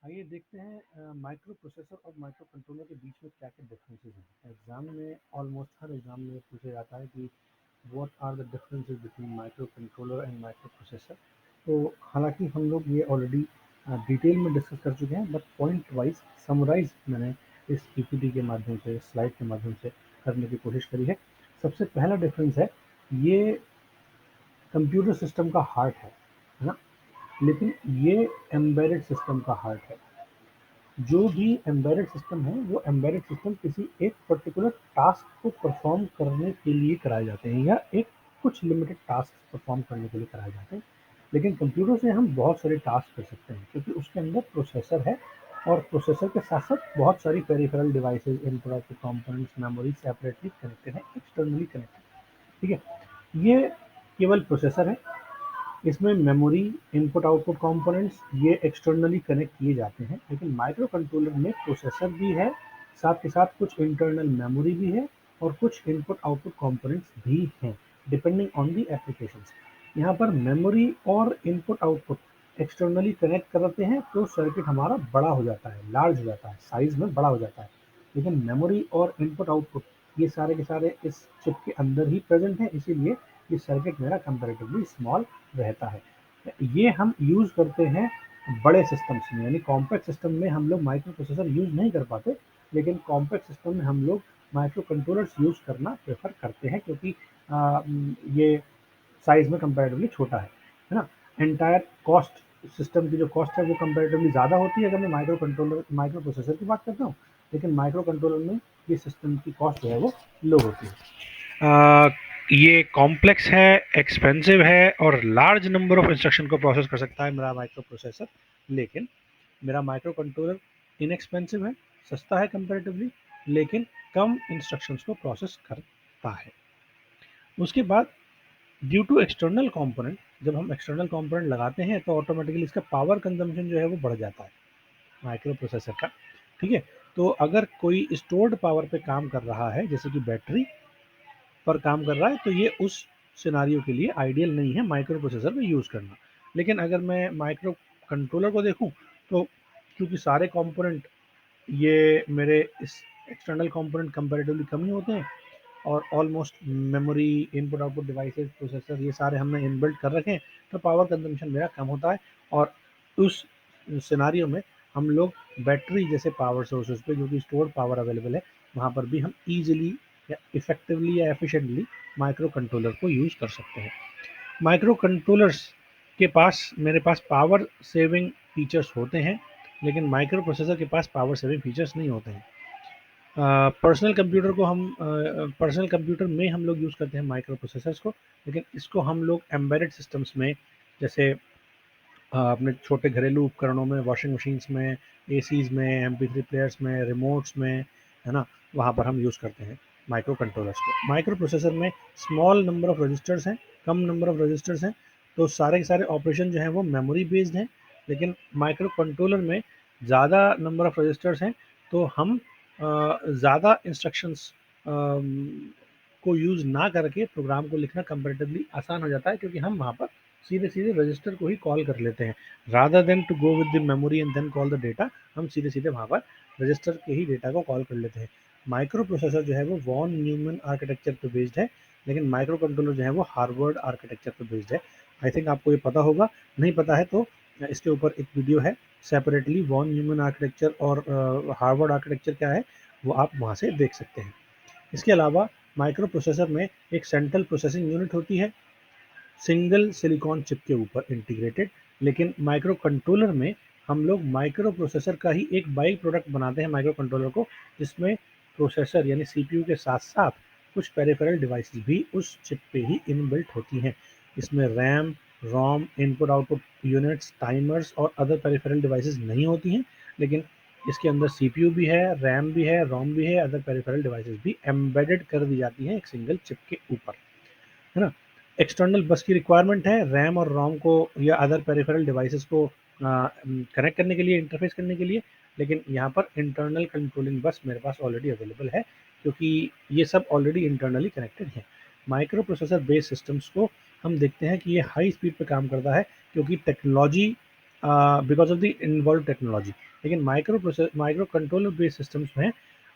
आइए देखते हैं माइक्रो प्रोसेसर और माइक्रो कंट्रोलर के बीच में क्या क्या डिफरेंसेस हैं। एग्जाम में ऑलमोस्ट हर एग्जाम में पूछा जाता है कि what are the differences between microcontroller and microprocessor. तो हालांकि हम लोग ये ऑलरेडी डिटेल में डिस्कस कर चुके हैं, बट पॉइंट वाइज समराइज मैंने इस पीपीटी के माध्यम से, स्लाइड के माध्यम से करने की कोशिश करी है। सबसे पहला डिफरेंस है, ये कंप्यूटर सिस्टम का हार्ट है ना, लेकिन ये एम्बेडेड सिस्टम का हार्ट है। जो भी एम्बेडेड सिस्टम है वो एम्बेडेड सिस्टम किसी एक पर्टिकुलर टास्क को परफॉर्म करने के लिए कराए जाते हैं, या एक कुछ लिमिटेड टास्क परफॉर्म करने के लिए कराए जाते हैं। लेकिन कंप्यूटर से हम बहुत सारे टास्क कर सकते हैं क्योंकि उसके अंदर प्रोसेसर है, और प्रोसेसर के साथ साथ बहुत सारी peripheral devices, input output components, memory separately connected है, एक्सटर्नली कनेक्टेड। ठीक है, ये केवल प्रोसेसर है। इसमें मेमोरी, इनपुट आउटपुट कंपोनेंट्स ये एक्सटर्नली कनेक्ट किए जाते हैं। लेकिन माइक्रो कंट्रोलर में प्रोसेसर भी है, साथ के साथ कुछ इंटरनल मेमोरी भी है, और कुछ इनपुट आउटपुट कंपोनेंट्स भी हैं, डिपेंडिंग ऑन दी एप्लीकेशंस। यहाँ पर मेमोरी और इनपुट आउटपुट एक्सटर्नली कनेक्ट करते हैं तो सर्किट हमारा बड़ा हो जाता है, लार्ज हो जाता है, साइज में बड़ा हो जाता है। लेकिन मेमोरी और इनपुट आउटपुट ये सारे के सारे इस चिप के अंदर ही प्रेजेंट है, इसीलिए ये सर्किट मेरा कंपैरेटिवली स्मॉल रहता है। ये हम यूज़ करते हैं बड़े सिस्टम्स में, यानी कॉम्पैक्ट सिस्टम में हम लोग माइक्रो प्रोसेसर यूज़ नहीं कर पाते, लेकिन कॉम्पैक्ट सिस्टम में हम लोग माइक्रो कंट्रोलर्स यूज़ करना प्रेफर करते हैं, क्योंकि ये साइज में कंपैरेटिवली छोटा है ना। एंटायर कॉस्ट, सिस्टम की जो कॉस्ट है वो कंपैरेटिवली ज़्यादा होती है अगर मैं माइक्रो प्रोसेसर की बात करता हूँ, लेकिन माइक्रो कंट्रोलर में ये सिस्टम की कॉस्ट जो है वो लो होती है। ये कॉम्प्लेक्स है, एक्सपेंसिव है, और लार्ज नंबर ऑफ इंस्ट्रक्शन को प्रोसेस कर सकता है मेरा माइक्रो प्रोसेसर। लेकिन मेरा माइक्रो कंट्रोलर इनएक्सपेंसिव है, सस्ता है कंपैरेटिवली, लेकिन कम इंस्ट्रक्शंस को प्रोसेस करता है। उसके बाद ड्यू टू एक्सटर्नल कंपोनेंट, जब हम एक्सटर्नल कंपोनेंट लगाते हैं तो ऑटोमेटिकली इसका पावर कंजम्पशन जो है वो बढ़ जाता है माइक्रो प्रोसेसर का। ठीक है, तो अगर कोई स्टोर्ड पावर पे काम कर रहा है, जैसे कि बैटरी पर काम कर रहा है, तो ये उस सिनारियो के लिए आइडियल नहीं है माइक्रो प्रोसेसर में यूज़ करना। लेकिन अगर मैं माइक्रो कंट्रोलर को देखूं, तो क्योंकि सारे कंपोनेंट ये मेरे इस एक्सटर्नल कंपोनेंट कंपैरेटिवली कम ही होते हैं, और almost memory, input output devices, processor ये सारे हमने इनबिल्ट कर रखे हैं, तो पावर कंजम्पशन मेरा कम होता है। और उस सिनारियो में हम लोग बैटरी जैसे पावर सोर्सेज पे, जो कि स्टोर पावर अवेलेबल है, वहाँ पर भी हम ईजिली या इफेक्टिवली या एफिशिएंटली माइक्रो कंट्रोलर को यूज़ कर सकते हैं। माइक्रो कंट्रोलर्स के पास, मेरे पास पावर सेविंग फीचर्स होते हैं, लेकिन माइक्रो प्रोसेसर के पास पावर सेविंग फीचर्स नहीं होते हैं। पर्सनल कंप्यूटर में हम लोग यूज़ करते हैं माइक्रो प्रोसेसर्स को, लेकिन इसको हम लोग एम्बेडेड सिस्टम्स में, जैसे अपने छोटे घरेलू उपकरणों में, वॉशिंग मशीन्स में, एसीज में, MP3 प्लेयर्स में, रिमोट्स में, है ना, वहाँ पर हम यूज़ करते हैं माइक्रो कंट्रोलर्स को। माइक्रो प्रोसेसर में स्मॉल नंबर ऑफ रजिस्टर्स हैं, कम नंबर ऑफ रजिस्टर्स हैं, तो सारे के सारे ऑपरेशन जो हैं वो मेमोरी बेस्ड हैं। लेकिन माइक्रो कंट्रोलर में ज़्यादा नंबर ऑफ रजिस्टर्स हैं, तो हम ज़्यादा इंस्ट्रक्शंस को यूज़ ना करके प्रोग्राम को लिखना कंपैरेटिवली आसान हो जाता है, क्योंकि हम वहाँ पर सीधे सीधे रजिस्टर को ही कॉल कर लेते हैं, rather than to go with the memory and then call the data. हम सीधे सीधे वहाँ पर रजिस्टर के ही डेटा को कॉल कर लेते हैं। माइक्रो प्रोसेसर जो है वो वॉन न्यूमन आर्किटेक्चर पे बेस्ड है, लेकिन माइक्रो कंट्रोलर जो है वो हार्वर्ड आर्किटेक्चर पे बेस्ड है। आई थिंक आपको ये पता होगा, नहीं पता है तो इसके ऊपर एक वीडियो है सेपरेटली, वॉन न्यूमन आर्किटेक्चर और हार्वर्ड आर्किटेक्चर क्या है, वो आप वहाँ से देख सकते हैं। इसके अलावा माइक्रो प्रोसेसर में एक सेंट्रल प्रोसेसिंग यूनिट होती है, सिंगल सिलिकॉन चिप के ऊपर इंटीग्रेटेड। लेकिन माइक्रो कंट्रोलर में हम लोग माइक्रो प्रोसेसर का ही एक बाई प्रोडक्ट बनाते हैं माइक्रो कंट्रोलर को, जिसमें प्रोसेसर यानी CPU के साथ साथ कुछ पेरिफेरल डिवाइसेस भी उस चिप पे ही इनबिल्ट होती हैं। इसमें रैम, रोम, इनपुट आउटपुट यूनिट्स, टाइमर्स और अदर पेरिफेरल डिवाइसेस नहीं होती हैं, लेकिन इसके अंदर CPU भी है, रैम भी है, रोम भी है, अदर पेरिफेरल डिवाइसेस भी एम्बेडेड कर दी जाती हैं एक सिंगल चिप के ऊपर, है ना। एक्सटर्नल बस की रिक्वायरमेंट है रैम और रोम को या अदर पेरिफेरल डिवाइसेस को कनेक्ट करने के लिए, इंटरफेस करने के लिए। लेकिन यहाँ पर इंटरनल कंट्रोलिंग बस मेरे पास ऑलरेडी अवेलेबल है, क्योंकि ये सब ऑलरेडी इंटरनली कनेक्टेड है। माइक्रो प्रोसेसर बेस्ड सिस्टम्स को हम देखते हैं कि ये हाई स्पीड पे काम करता है, क्योंकि technology because of the involve technology. लेकिन माइक्रो कंट्रोलर बेस्ड सिस्टम्स में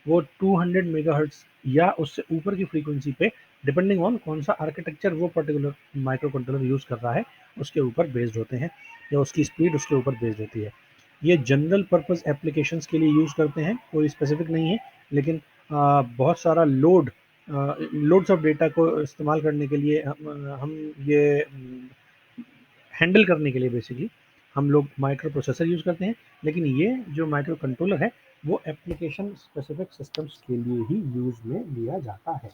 वो 200 मेगाहर्ट्ज या उससे ऊपर की फ्रीक्वेंसी पे, डिपेंडिंग ऑन कौन सा आर्किटेक्चर वो पर्टिकुलर माइक्रो कंट्रोलर यूज़ कर रहा है उसके ऊपर बेस्ड होते हैं, या उसकी स्पीड उसके ऊपर बेस्ड होती है। ये जनरल पर्पस एप्लीकेशंस के लिए यूज़ करते हैं, कोई स्पेसिफिक नहीं है, लेकिन बहुत सारा लोड्स ऑफ डेटा को इस्तेमाल करने के लिए हम ये हैंडल करने के लिए बेसिकली हम लोग माइक्रो प्रोसेसर यूज़ करते हैं। लेकिन ये जो माइक्रो कंट्रोलर है वो एप्लीकेशन स्पेसिफिक सिस्टम्स के लिए ही यूज़ में लिया जाता है।